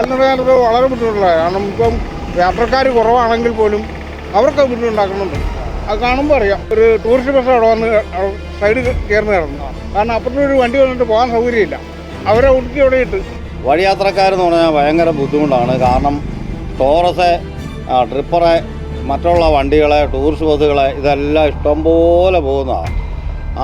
കാൽനടയാത്രക്ക് വളരെ ബുദ്ധിമുട്ടുള്ള കാരണം ഇപ്പം യാത്രക്കാർ കുറവാണെങ്കിൽ പോലും അവർക്ക് ബുദ്ധിമുട്ടുണ്ടാക്കുന്നുണ്ട്. അത് കാണുമ്പോൾ അറിയാം. ഒരു ടൂറിസ്റ്റ് ബസ് അവിടെ വന്ന് സൈഡ് കയറുന്ന കിടന്നു. കാരണം അപ്പുറത്തൊരു വണ്ടി വന്നിട്ട് പോകാൻ സൗകര്യമില്ല. അവരെ ഒടുക്കി അവിടെ ഇട്ട് വഴിയാത്രക്കാരെന്ന് പറഞ്ഞാൽ ഭയങ്കര ബുദ്ധിമുട്ടാണ്. കാരണം ടോറസ്, ട്രിപ്പറ്, മറ്റുള്ള വണ്ടികളെ, ടൂറിസ്റ്റ് ബസ്സുകളെ ഇതെല്ലാം ഇഷ്ടംപോലെ പോകുന്നതാണ്.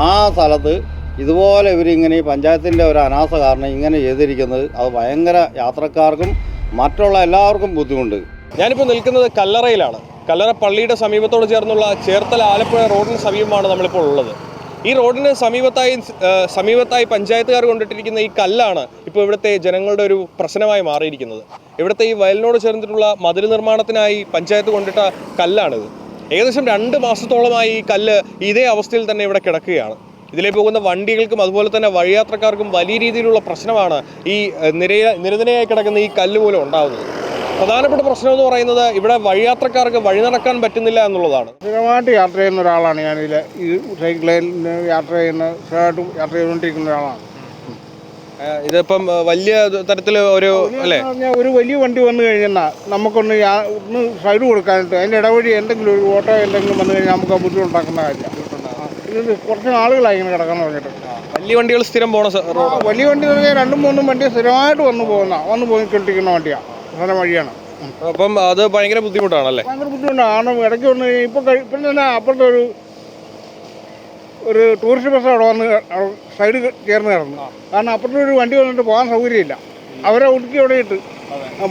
ആ സ്ഥലത്ത് ഇതുപോലെ ഇവരിങ്ങനെ ഈ പഞ്ചായത്തിൻ്റെ ഒരു അനാസ കാരണം ഇങ്ങനെ ചെയ്തിരിക്കുന്നത് അത് ഭയങ്കര യാത്രക്കാർക്കും മറ്റുള്ള എല്ലാവർക്കും ബുദ്ധിമുട്ട്. ഞാനിപ്പോൾ നിൽക്കുന്നത് കല്ലറയിലാണ്. കല്ലറ പള്ളിയുടെ സമീപത്തോട് ചേർന്നുള്ള ചേർത്തല ആലപ്പുഴ റോഡിന് സമീപമാണ് നമ്മളിപ്പോൾ ഉള്ളത്. ഈ റോഡിന് സമീപത്തായി പഞ്ചായത്തുകാർ കൊണ്ടിട്ടിരിക്കുന്ന ഈ കല്ലാണ് ഇപ്പോൾ ഇവിടുത്തെ ജനങ്ങളുടെ ഒരു പ്രശ്നമായി മാറിയിരിക്കുന്നത്. ഇവിടുത്തെ ഈ വയലിനോട് ചേർന്നിട്ടുള്ള മതിൽ നിർമ്മാണത്തിനായി പഞ്ചായത്ത് കൊണ്ടിട്ട കല്ലാണിത്. ഏകദേശം 2 മാസത്തോളമായി ഈ കല്ല് ഇതേ അവസ്ഥയിൽ തന്നെ ഇവിടെ കിടക്കുകയാണ്. ഇതിലേ പോകുന്ന വണ്ടികൾക്കും അതുപോലെ തന്നെ വഴിയാത്രക്കാർക്കും വലിയ രീതിയിലുള്ള പ്രശ്നമാണ് ഈ നിരനിരയായി കിടക്കുന്ന ഈ കല്ല് മൂലം ഉണ്ടാകുന്നത്. പ്രധാനപ്പെട്ട പ്രശ്നം എന്ന് പറയുന്നത് ഇവിടെ വഴിയാത്രക്കാർക്ക് വഴി നടക്കാൻ പറ്റുന്നില്ല എന്നുള്ളതാണ്. സ്ഥിരമായിട്ട് യാത്ര ചെയ്യുന്ന ഒരാളാണ് ഞാനിതിൽ. ഈ സൈക്കിളിൽ സ്ഥിരമായിട്ട് യാത്ര ചെയ്തുകൊണ്ടിരിക്കുന്ന ഒരാളാണ്. ഇതിപ്പം വലിയ തരത്തിൽ ഒരു അല്ലേ, ഒരു വലിയ വണ്ടി വന്നു കഴിഞ്ഞാൽ നമുക്കൊന്ന് സൈഡ് കൊടുക്കാനായിട്ട് അതിൻ്റെ ഇടവഴി എന്തെങ്കിലും ഒരു ഓട്ടോ എന്തെങ്കിലും വന്നു കഴിഞ്ഞാൽ നമുക്ക് ബുദ്ധിമുട്ടുണ്ടാക്കുന്ന കാര്യമാണ്. ഇത് കുറച്ച് നാളുകളായി ഇങ്ങനെ കിടക്കാൻ പറഞ്ഞിട്ട്. വലിയ വണ്ടികൾ സ്ഥിരം പോണ വലിയ വണ്ടി എന്ന് പറഞ്ഞാൽ 2-3 വണ്ടി സ്ഥിരമായിട്ട് വന്ന് പോയിക്കൊണ്ടിരിക്കുന്ന വണ്ടിയാണ്, സ്ഥലം വഴിയാണ്. അപ്പം അത് ഭയങ്കര ബുദ്ധിമുട്ടാണല്ലേ? ഭയങ്കര ബുദ്ധിമുട്ടാണ്. കാരണം ഇടയ്ക്ക് വന്ന് ഇപ്പം തന്നെ അപ്പുറത്തെ ഒരു ടൂറിസ്റ്റ് ബസ് അവിടെ വന്ന് സൈഡ് കയറുന്ന കിടന്നു. കാരണം അപ്പുറത്തൊരു വണ്ടി വന്നിട്ട് പോകാൻ സൗകര്യമില്ല. അവരെ ഒടുക്കി അവിടെ ഇട്ട് ആ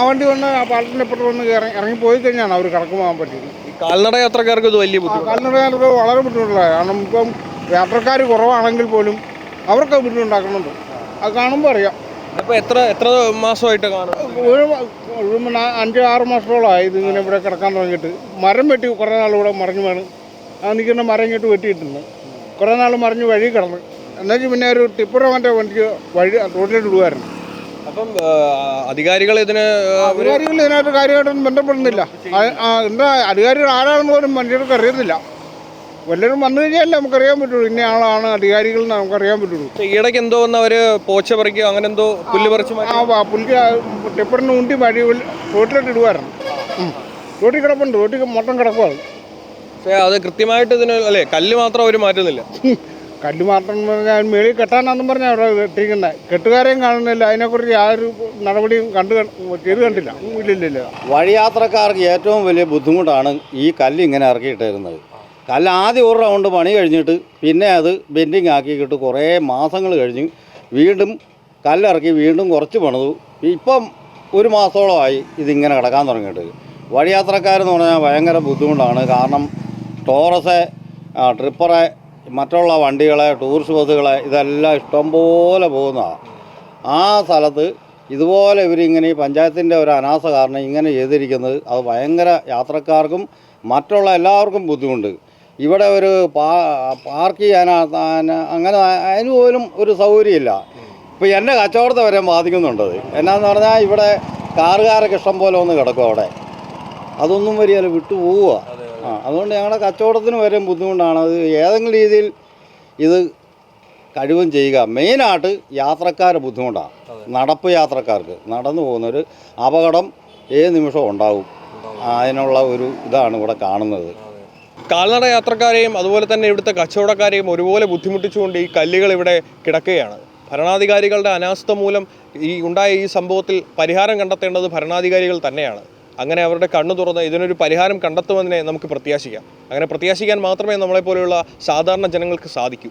വണ്ടി വന്ന് ആ പാലത്തിൻ്റെ അപ്പുറത്ത് വന്ന് ഇറങ്ങി പോയി കഴിഞ്ഞാണ് അവർ കടക്ക് പോകാൻ പറ്റിയത്. കാൽനട യാത്രക്കാർക്ക് ഇത് വലിയ ബുദ്ധിമുട്ട്. കാൽനടയാത്രക്ക് വളരെ ബുദ്ധിമുട്ടുള്ള കാരണം ഇപ്പം യാത്രക്കാർ കുറവാണെങ്കിൽ പോലും അവർക്ക് ബുദ്ധിമുട്ടുണ്ടാക്കുന്നുണ്ട്. അത് കാണുമ്പോൾ അറിയാം. അപ്പോൾ എത്ര മാസമായിട്ട് കാണും? ഒരു 5-6 മാസത്തോളമായി ഇതിങ്ങനെ ഇവിടെ കിടക്കാൻ തുടങ്ങിയിട്ട്. മരം വെട്ടി കുറേ നാൾ ഇവിടെ മറിഞ്ഞു വീണ് ആ നിൽക്കുന്ന മരം ഇങ്ങോട്ട് വെട്ടിയിട്ടുണ്ട്. കുറേ നാൾ മറിഞ്ഞ് വഴി കിടന്ന് എന്നുവെച്ചാൽ പിന്നെ ഒരു ടിപ്പറോ മറ്റേ വണ്ടിക്ക് വഴി റോഡിലേക്ക് ഇടുമായിരുന്നു. അപ്പം അധികാരികൾ ഇതിനകത്ത് കാര്യമായിട്ടൊന്നും ബന്ധപ്പെടുന്നില്ല. എന്താ അധികാരികൾ ആരാണെന്ന് പോലും മനുഷ്യർക്ക് അറിയത്തില്ല. വല്ലവരും വന്നു കഴിഞ്ഞാൽ നമുക്കറിയാൻ പറ്റുള്ളൂ ഇന്ന ആളാണ് അധികാരികൾ എന്ന് നമുക്കറിയാൻ പറ്റുള്ളൂ. ഈയിടയ്ക്ക് എന്തോ വന്നവര് പോച്ച പറിക്കുക അങ്ങനെ എന്തോ പുല്ല് പറിച്ച് പുല്ല് ടിപ്പറിന് ഉണ്ടി വഴി റോട്ടിലോട്ട് ഇടുമായിരുന്നു. റോട്ടിൽ കിടപ്പുണ്ട്, റോട്ടിൽ മൊത്തം കിടക്കുവാണ്. പക്ഷേ അത് കൃത്യമായിട്ട് ഇതിന് അല്ലേ, കല്ല് മാത്രം അവർ മാറ്റുന്നില്ല. കല്ല് മാത്രം പറഞ്ഞാൽ മേളിൽ കെട്ടാനാണെന്നും പറഞ്ഞാൽ അവിടെ കെട്ടിക്കുന്നത്. കെട്ടുകാരെയും കാണുന്നില്ല. അതിനെക്കുറിച്ച് യാതൊരു നടപടിയും ചെയ്ത് കണ്ടില്ല. ഇല്ലില്ല. വഴിയാത്രക്കാർക്ക് ഏറ്റവും വലിയ ബുദ്ധിമുട്ടാണ് ഈ കല്ല് ഇങ്ങനെ ഇറക്കിയിട്ടിരുന്നത്. കല്ല് ആദ്യം ഒരു റൗണ്ട് പണി കഴിഞ്ഞിട്ട് പിന്നെ അത് ബെൻഡിങ് ആക്കിയിട്ട് കുറേ മാസങ്ങൾ കഴിഞ്ഞ് വീണ്ടും കല്ലിറക്കി വീണ്ടും കുറച്ച് പണിതു. ഇപ്പം 1 മാസത്തോളമായി ഇതിങ്ങനെ കിടക്കാൻ തുടങ്ങിയിട്ട്. വഴിയാത്രക്കാരെന്ന് പറഞ്ഞാൽ ഭയങ്കര ബുദ്ധിമുട്ടാണ്. കാരണം ടോറസ്, ട്രിപ്പറ്, മറ്റുള്ള വണ്ടികളെ, ടൂറിസ്റ്റ് ബസ്സുകളെ ഇതെല്ലാം ഇഷ്ടംപോലെ പോകുന്നതാണ്. ആ സ്ഥലത്ത് ഇതുപോലെ ഇവരിങ്ങനെ ഈ പഞ്ചായത്തിൻ്റെ ഒരു അനാസ കാരണം ഇങ്ങനെ ചെയ്തിരിക്കുന്നത് അത് ഭയങ്കര യാത്രക്കാർക്കും മറ്റുള്ള എല്ലാവർക്കും ബുദ്ധിമുട്ട്. ഇവിടെ ഒരു പാർക്ക് ചെയ്യാൻ അങ്ങനെ അതിന് പോലും ഒരു സൗകര്യമില്ല. ഇപ്പോൾ എൻ്റെ കച്ചവടത്തെ വരെ ബാധിക്കുന്നുണ്ടത്. എന്നാന്ന് പറഞ്ഞാൽ ഇവിടെ കാറുകാരൊക്കെ ഇഷ്ടം പോലെ ഒന്ന് കിടക്കും അവിടെ. അതൊന്നും വരികയല്ല, വിട്ടു പോവുക. അതുകൊണ്ട് ഞങ്ങളുടെ കച്ചവടത്തിന് വരെ ബുദ്ധിമുട്ടാണ്. അത് ഏതെങ്കിലും രീതിയിൽ ഇത് കഴിവും ചെയ്യുക. മെയിനായിട്ട് യാത്രക്കാരുടെ ബുദ്ധിമുട്ടാണ്. നടപ്പ് യാത്രക്കാർക്ക് നടന്നു പോകുന്നൊരു അപകടം ഏത് നിമിഷവും ഉണ്ടാവും. അതിനുള്ള ഒരു ഇതാണ് ഇവിടെ കാണുന്നത്. കാൽനട യാത്രക്കാരെയും അതുപോലെ തന്നെ ഇവിടുത്തെ കച്ചവടക്കാരെയും ഒരുപോലെ ബുദ്ധിമുട്ടിച്ചുകൊണ്ട് ഈ കല്ലുകൾ ഇവിടെ കിടക്കുകയാണ്. ഭരണാധികാരികളുടെ അനാസ്ഥ മൂലം ഉണ്ടായ ഈ സംഭവത്തിൽ പരിഹാരം കണ്ടെത്തേണ്ടത് ഭരണാധികാരികൾ തന്നെയാണ്. അങ്ങനെ അവരുടെ കണ്ണു തുറന്ന് ഇതിനൊരു പരിഹാരം കണ്ടെത്തുമെന്നതിനെ നമുക്ക് പ്രത്യാശിക്കാം. അങ്ങനെ പ്രത്യാശിക്കാൻ മാത്രമേ നമ്മളെപ്പോലെയുള്ള സാധാരണ ജനങ്ങൾക്ക് സാധിക്കൂ.